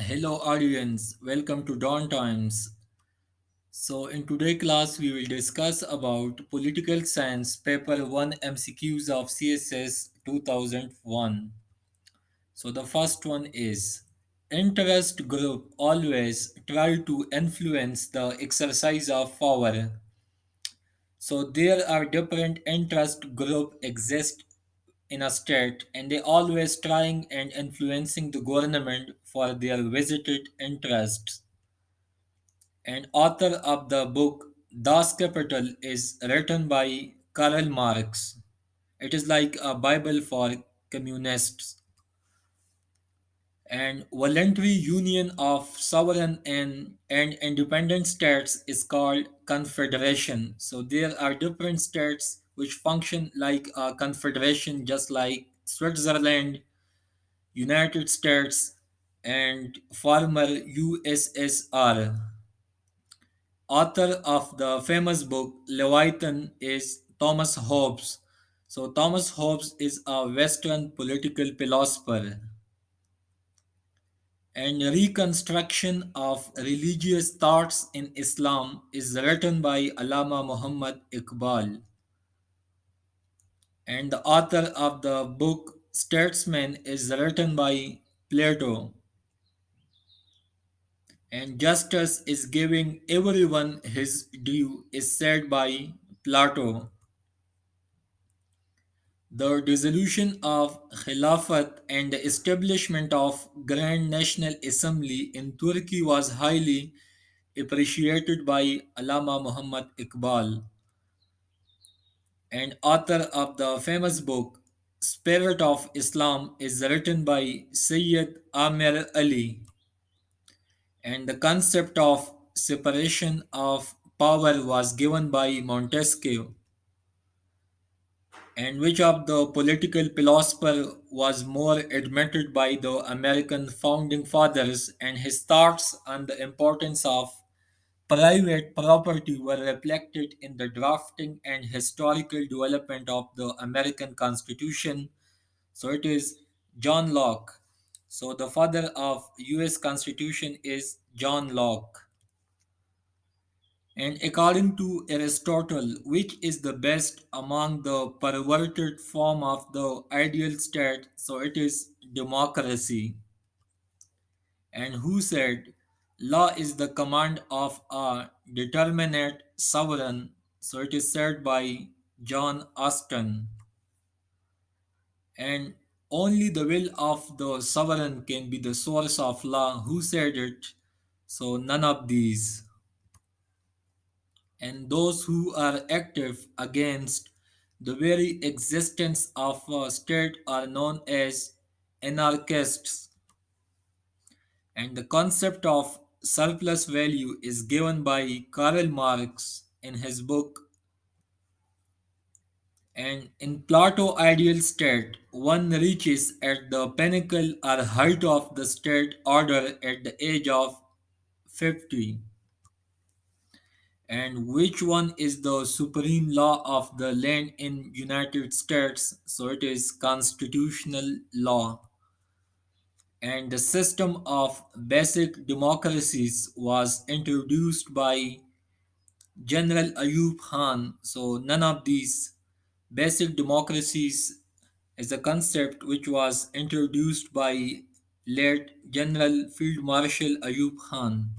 Hello audience, welcome to Dawn Times. So in today's class we will discuss about political science paper 1 MCQs of CSS 2001. So the first one is interest group always try to influence the exercise of power. So there are different interest group exist in a state and they always trying and influencing the government for their visited interests. And author of the book Das Kapital is written by Karl Marx. It is like a Bible for communists. And voluntary union of sovereign and independent states is called confederation. So there are different states which function like a confederation, just like Switzerland, United States, and former USSR. Author of the famous book Leviathan is Thomas Hobbes. So Thomas Hobbes is a Western political philosopher, and reconstruction of religious thoughts in Islam is written by Allama Muhammad Iqbal. And the author of the book Statesman is written by Plato. And justice is giving everyone his due is said by Plato. The dissolution of Khilafat and the establishment of Grand National Assembly in Turkey was highly appreciated by Allama Muhammad Iqbal, and author of the famous book Spirit of Islam is written by Sayyid Amir Ali, and the concept of separation of power was given by Montesquieu. And which of the political philosopher was more admired by the American founding fathers, and his thoughts on the importance of private property were reflected in the drafting and historical development of the American Constitution. So it is John Locke. So the father of US Constitution is John Locke. And according to Aristotle, which is the best among the perverted form of the ideal state? So it is democracy. And who said, law is the command of a determinate sovereign? So it is said by John Austin. And only the will of the sovereign can be the source of law. Who said it? So none of these. And those who are active against the very existence of a state are known as anarchists. And the concept of surplus value is given by Karl Marx in his book. And in Plato ideal state, one reaches at the pinnacle or height of the state order at the age of 50. And which one is the supreme law of the land in United States? So it is constitutional law. And the system of basic democracies was introduced by General Ayub Khan. So none of these basic democracies is a concept which was introduced by late General Field Marshal Ayub Khan.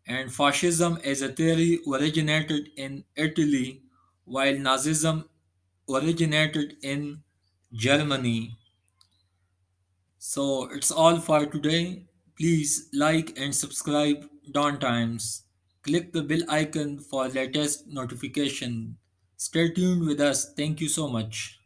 And fascism as a theory originated in Italy, while Nazism originated in Germany. So it's all for today. Please like and subscribe Dawn Times. Click the bell icon for latest notification. Stay tuned with us. Thank you so much.